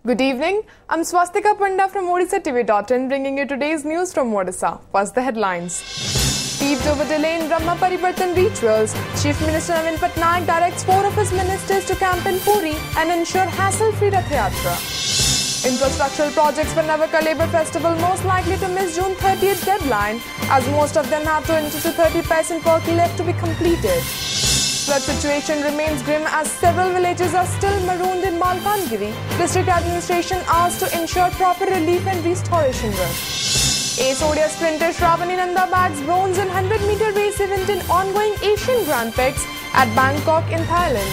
Good evening, I'm Swastika Panda from OdishaTV.in bringing you today's news from Odisha. First the headlines. Peeved over delay in Brahma Parivartan rituals, Chief Minister Navin Patnaik directs 4 of his ministers to camp in Puri and ensure hassle-free Rath Yatra. Infrastructural projects for Navakalebur Festival most likely to miss June 30th deadline as most of them have 20 to 30% work left to be completed. Flood situation remains grim as several villages are still marooned in Malkangiri. District administration asked to ensure proper relief and restoration work. Ace ODI sprinter Shravani Nanda bags bronze in 100-meter race event in ongoing Asian Grand Prix at Bangkok in Thailand.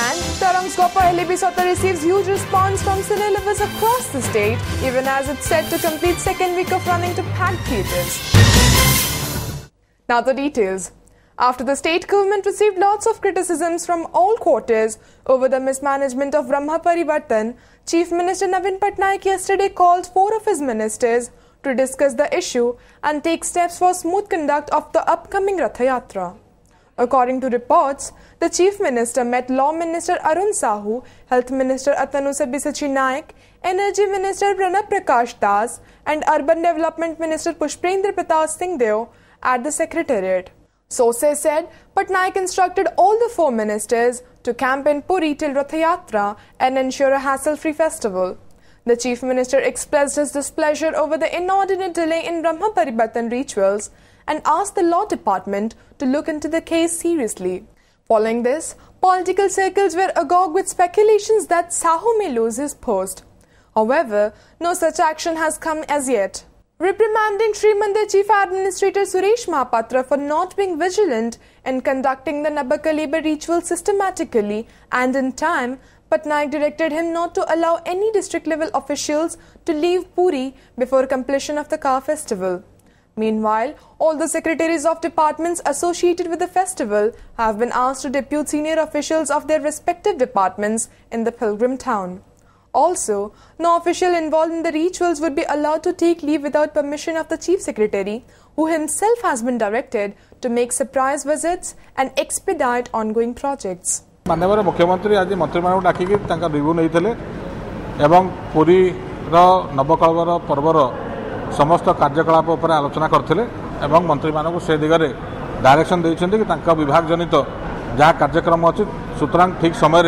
And Tarang's Gopa LAB Sota receives huge response from cine lovers across the state, even as it's set to complete second week of running to packed theatres. Now the details. After the state government received lots of criticisms from all quarters over the mismanagement of Brahma Parivartan, Chief Minister Navin Patnaik yesterday called 4 of his ministers to discuss the issue and take steps for smooth conduct of the upcoming Rath Yatra. According to reports, the Chief Minister met Law Minister Arun Sahu, Health Minister Atanu Sabbisachi Naik, Energy Minister Pranab Prakash Das and Urban Development Minister Pushpendra Pratap Singh Deo at the Secretariat. Sources said Patnaik instructed all the 4 ministers to camp in Puri till Rath Yatra and ensure a hassle-free festival. The Chief Minister expressed his displeasure over the inordinate delay in Brahma Parivartan rituals and asked the Law Department to look into the case seriously. Following this, political circles were agog with speculations that Sahu may lose his post. However, no such action has come as yet. Reprimanding Sri Mandir Chief Administrator Suresh Mahapatra for not being vigilant in conducting the Navakalebur ritual systematically and in time, Patnaik directed him not to allow any district-level officials to leave Puri before completion of the car festival. Meanwhile, all the secretaries of departments associated with the festival have been asked to depute senior officials of their respective departments in the pilgrim town. Also, no official involved in the rituals would be allowed to take leave without permission of the Chief Secretary, who himself has been directed to make surprise visits and expedite ongoing projects. माननीय मुख्यमंत्री आज मंत्री मानक डाकिक review नहीं एवं पुरी नवकलवर पर्वर समस्त कार्यकलाप उपर आलोचना करते मंत्री मानक से दिगरे डायरेक्शन देइछन्ति कि विभाग जनित जहाँ कार्यक्रम अच्छी सुतरां ठीक समय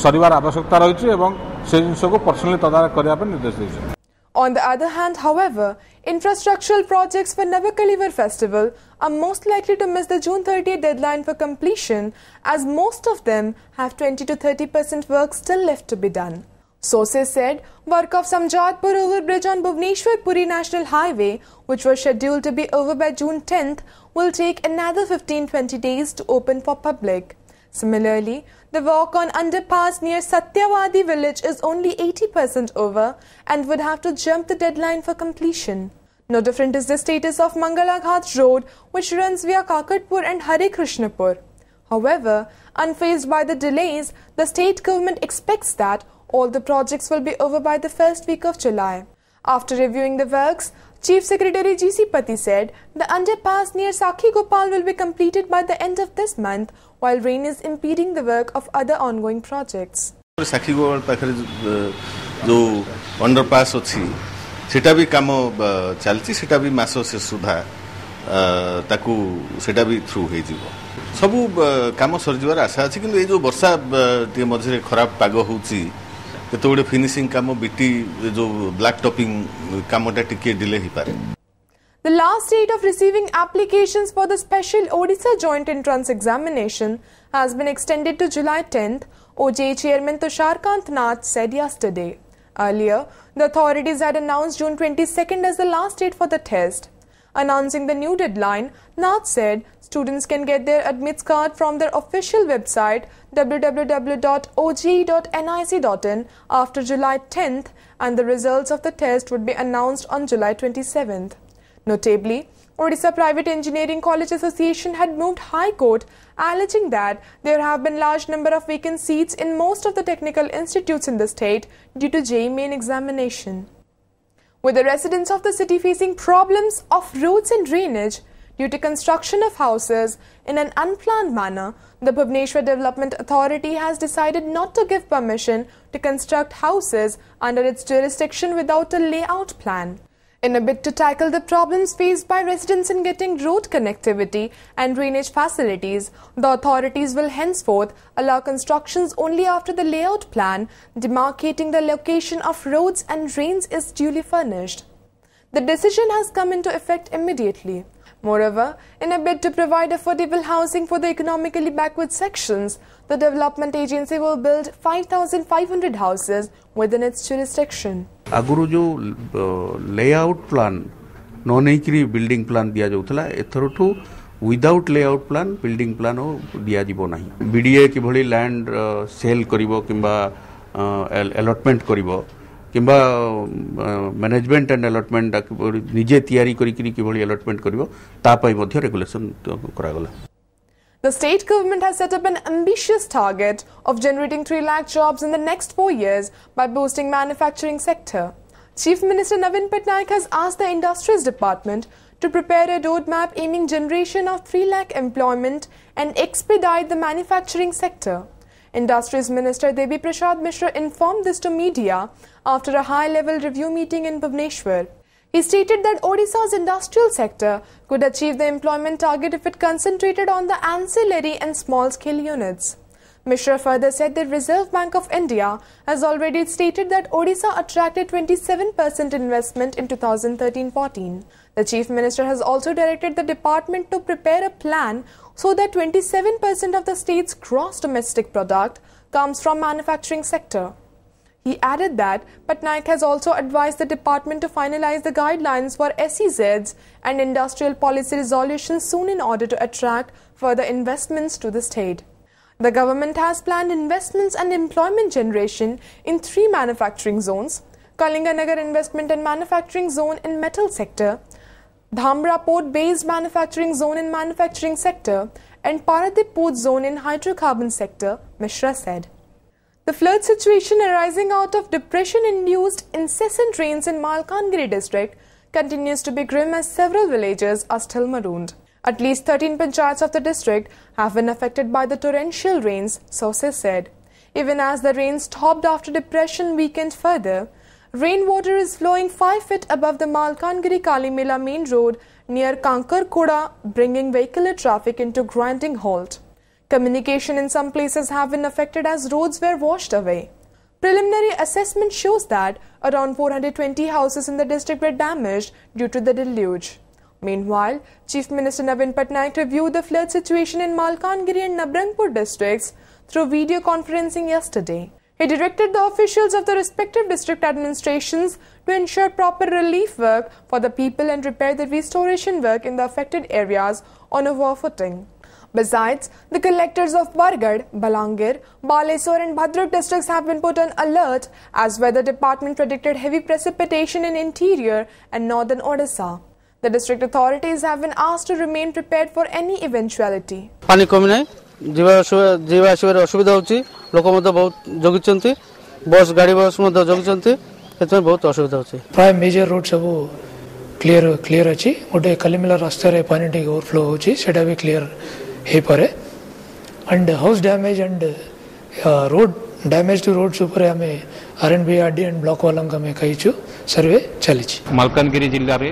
सरिवार आवश्यकता रही एवं से जिनस को पर्सनली तदारख करने निर्देश देइछन्ति. On the other hand, however, infrastructural projects for Navakalebur Festival are most likely to miss the June 30th deadline for completion as most of them have 20 to 30% work still left to be done. Sources said work of Samjatpur overbridge on Bhubaneswar-Puri National Highway, which was scheduled to be over by June 10th, will take another 15-20 days to open for public. Similarly, the work on underpass near Satyavadi village is only 80% over and would have to jump the deadline for completion. No different is the status of Mangalaghat Road, which runs via Kakatpur and Hare Krishnapur. However, unfazed by the delays, the state government expects that all the projects will be over by the first week of July. After reviewing the works, Chief Secretary G.C. Pati said the underpass near Sakhi Gopal will be completed by the end of this month, while rain is impeding the work of other ongoing projects. Sakhi Gopal पाखरे जो underpass अछि सेटा भी काम चलछि सेटा भी मासो से सुधा ताकू सेटा भी थ्रू हे जिवो सब काम सर जिवार आशा अछि किंतु ए जो वर्षा टे मझरे खराब पाग होछि केतोडे फिनिशिंग काम बीटी जो ब्लैक टॉपिंग कामटा टिके डिले ही पारे. The last date of receiving applications for the special Odisha Joint Entrance Examination has been extended to July 10th, OJE Chairman Tushar Kant Nath said yesterday. Earlier, the authorities had announced June 22nd as the last date for the test. Announcing the new deadline, Nath said students can get their admits card from their official website www.oje.nic.in after July 10th and the results of the test would be announced on July 27th. Notably, Odisha Private Engineering College Association had moved High Court, alleging that there have been large number of vacant seats in most of the technical institutes in the state due to JEE Main examination. With the residents of the city facing problems of roads and drainage, due to construction of houses in an unplanned manner, the Bhubaneswar Development Authority has decided not to give permission to construct houses under its jurisdiction without a layout plan. In a bid to tackle the problems faced by residents in getting road connectivity and drainage facilities, the authorities will henceforth allow constructions only after the layout plan demarcating the location of roads and drains is duly furnished. The decision has come into effect immediately. Moreover, in a bid to provide affordable housing for the economically backward sections, the development agency will build 5,500 houses within its jurisdiction. आगुरु जो layout plan न नहीं building plan दिया जाउथला एथरठू without layout plan building plan दिया जीवो नहीं BDA कि भली लैंड सेल करिवो किंबा अलॉटमेंट करिवो किंबा मैनेजमेंट एंड अलॉटमेंट निजे तैयारी करी कि भली अलॉटमेंट करिवो ता पई मध्ये रेगुलेशन करा गला. The state government has set up an ambitious target of generating 3 lakh jobs in the next 4 years by boosting manufacturing sector. Chief Minister Navin Patnaik has asked the Industries Department to prepare a roadmap aiming generation of 3 lakh employment and expedite the manufacturing sector. Industries Minister Devi Prasad Mishra informed this to media after a high-level review meeting in Bhubaneswar. He stated that Odisha's industrial sector could achieve the employment target if it concentrated on the ancillary and small-scale units. Mishra further said the Reserve Bank of India has already stated that Odisha attracted 27% investment in 2013-14. The Chief Minister has also directed the department to prepare a plan so that 27% of the state's gross domestic product comes from manufacturing sector. He added that Patnaik has also advised the department to finalize the guidelines for SEZs and industrial policy resolutions soon in order to attract further investments to the state. The government has planned investments and employment generation in 3 manufacturing zones: Kalinganagar Investment and Manufacturing Zone in metal sector, Dhamra Port-based manufacturing zone in manufacturing sector, and Paradip Port zone in hydrocarbon sector, Mishra said. The flood situation arising out of depression-induced incessant rains in Malkangiri district continues to be grim as several villages are still marooned. At least 13 panchayats of the district have been affected by the torrential rains, sources said. Even as the rain stopped after depression weakened further, rainwater is flowing 5 feet above the Malkangiri-Kalimela main road near Kankarkoda, bringing vehicular traffic into grinding halt. Communication in some places have been affected as roads were washed away. Preliminary assessment shows that around 420 houses in the district were damaged due to the deluge. Meanwhile, Chief Minister Navin Patnaik reviewed the flood situation in Malkangiri and Nabrangpur districts through video conferencing yesterday. He directed the officials of the respective district administrations to ensure proper relief work for the people and repair the restoration work in the affected areas on a war footing. Besides, the collectors of Bargarh, Balangir, Baleswar and Bhadrak districts have been put on alert as weather department predicted heavy precipitation in interior and northern Odisha. The district authorities have been asked to remain prepared for any eventuality. पानी कमी नहीं जीवा आसबार असुविधा होची लोक मत बहुत जगुचंती बस गाड़ी बस मत जगुचंती एतमे बहुत असुविधा होची प्राय मेजर रोड सब क्लियर अछि गोटे कलिमेला रास्ता रे पानी टे ओवरफ्लो होची सेटा भी क्लियर हे परे and house damage and road damage to roads ऊपर हमें आरएनबीआरडी एंड ब्लॉक वाला हमें कहिछु सर्वे चलिछि मालकानगिरी जिल्ला रे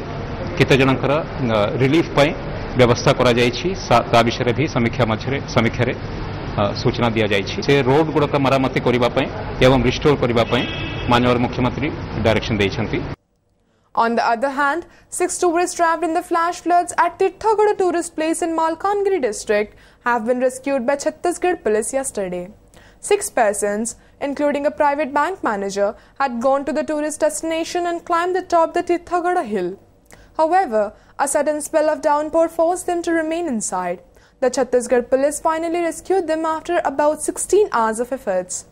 केते जनकर रिलीफ पई व्यवस्था करा जाइछि ता विषय भी समीक्षा रे सूचना दिया जाइछि से रोड गुडक मरामती करिबा पई एवं रिस्टोर करिबा पई माननीय मुख्यमंत्री direction दैछंती. On the other hand, 6 tourists trapped in the flash floods at Tirthagoda tourist place in Malkangiri district have been rescued by Chhattisgarh police yesterday. 6 persons, including a private bank manager, had gone to the tourist destination and climbed the top the Tirthagoda hill. However, a sudden spell of downpour forced them to remain inside. The Chhattisgarh police finally rescued them after about 16 hours of efforts.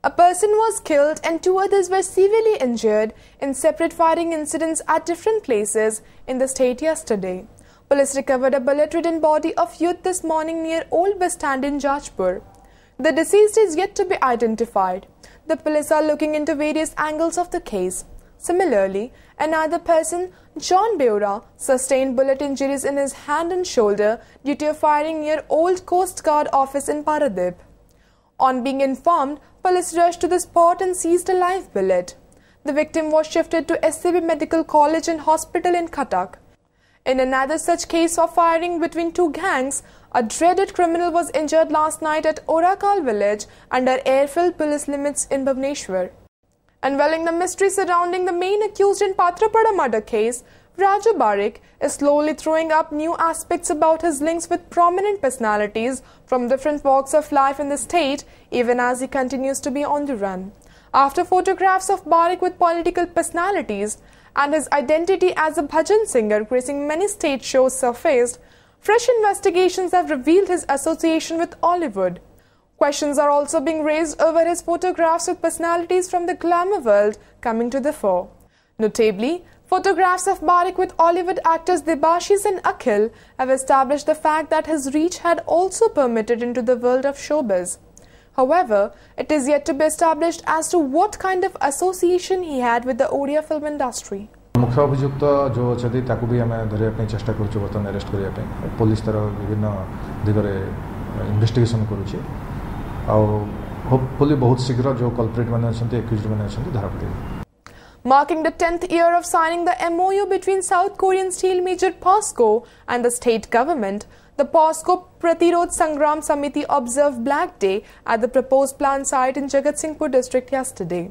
A person was killed and 2 others were severely injured in separate firing incidents at different places in the state yesterday. Police recovered a bullet-ridden body of youth this morning near Old Bus Stand in Jajpur. The deceased is yet to be identified. The police are looking into various angles of the case. Similarly, Another person, John Beura, sustained bullet injuries in his hand and shoulder due to a firing near Old Coast Guard office in Paradip. On being informed, police rushed to the spot and seized a live bullet. The victim was shifted to SCB Medical College and Hospital in Cuttack. In another such case of firing between two gangs, a dreaded criminal was injured last night at Orakal village under airfield police limits in Bhubaneswar. Unveiling the mystery surrounding the main accused in Patrapada murder case, Raju Barik is slowly throwing up new aspects about his links with prominent personalities from different walks of life in the state, even as he continues to be on the run. After photographs of Barik with political personalities and his identity as a bhajan singer gracing many stage shows surfaced, fresh investigations have revealed his association with Hollywood. Questions are also being raised over his photographs with personalities from the glamour world coming to the fore. Notably, photographs of Barik with Hollywood actors Debashis and Akhil have established the fact that his reach had also permitted into the world of showbiz. However, it is yet to be established as to what kind of association he had with the Odia film industry. मुख्य अभियुक्त जो अच्छे ताकू भी आम धरने चेष्टा करुँ बर्तमान अरेस्ट करने पुलिस तार विभिन्न दिगरे इन्वेस्टिगेशन करुँचे होपफुली बहुत शीघ्र जो कल्प्रिट मैंने एक्यूज्ड मैंने धरा पड़े. Marking the 10th year of signing the MOU between South Korean steel major POSCO and the state government, the POSCO Pratirod Sangram Samiti observed Black Day at the proposed plant site in Jagatsinghpur district yesterday.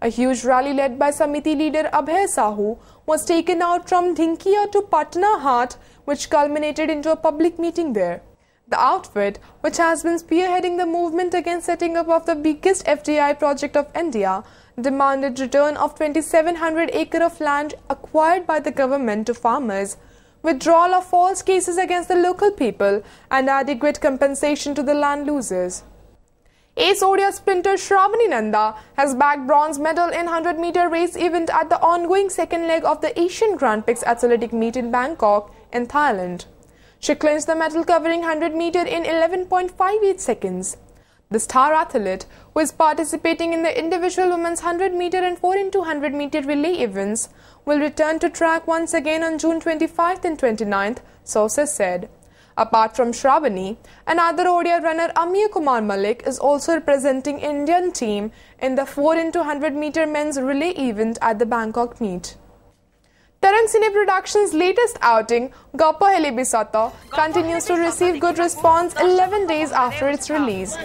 A huge rally led by Samiti leader Abhay Sahu was taken out from Dhinkia to Patna Hat, which culminated into a public meeting there. The outfit, which has been spearheading the movement against setting up of the biggest FDI project of India, demanded return of 2,700 acres of land acquired by the government to farmers, withdrawal of false cases against the local people, and adequate compensation to the land losers. Ace Odia sprinter Shravani Nanda has bagged bronze medal in 100-meter race event at the ongoing second leg of the Asian Grand Prix athletic meet in Bangkok in Thailand. She clinched the medal covering 100 meter in 11.58 seconds. The star athlete, who is participating in the individual women's 100 meter and 4x100 meter relay events, will return to track once again on June 25th and 29th, sources said. Apart from Shravani, another Odia runner Amir Kumar Malik is also representing Indian team in the 4x100 meter men's relay event at the Bangkok meet. Tarang Cine Productions' latest outing, Goppa Helibisata, continues to receive good response 11 days after its release.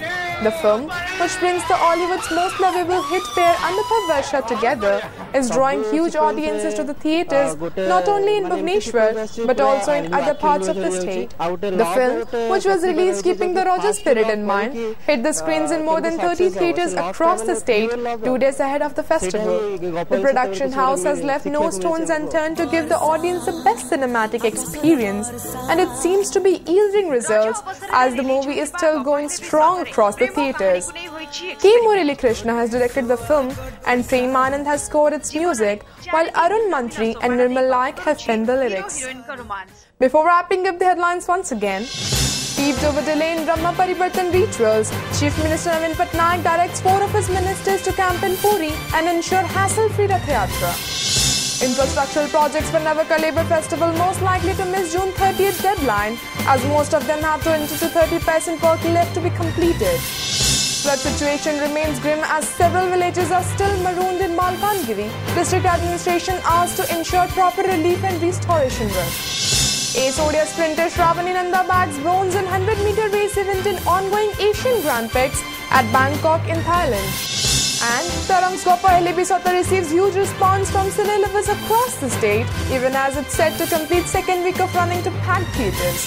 The film, which brings the Hollywood's most lovable hit pair Amitabh Varsha together, is drawing huge audiences to the theatres not only in Bhubaneswar but also in other parts of the state. The film, which was released keeping the Roger spirit in mind, hit the screens in more than 30 theatres across the state 2 days ahead of the festival. The production house has left no stones unturned to give the audience the best cinematic experience, and it seems to be yielding results as the movie is still going strong across the theatres. K. Murali Krishna has directed the film and Prem Anand has scored its music, while Arun Mantri and Nirmal Naik have penned the lyrics. Before wrapping up the headlines once again, peeved over delay in Brahma Paribartan rituals, Chief Minister Navin Patnaik directs 4 of his ministers to camp in Puri and ensure hassle-free Rath Yatra. Infrastructural projects for Navaka Labour Festival most likely to miss June 30th deadline, as most of them have 20 to 30% work left to be completed. Flood situation remains grim as several villages are still marooned in Malkangiri. District administration asked to ensure proper relief and restoration work. Ace Odia sprinter Shravani Nanda bags bronze in 100-meter race event in ongoing Asian Grand Prix at Bangkok in Thailand. And Tarang's Goppa Helibisata receives huge response from cine lovers across the state, even as it's set to complete second week of running to packed theatres.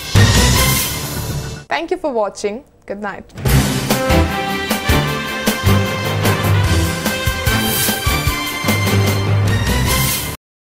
Thank you for watching. Good night.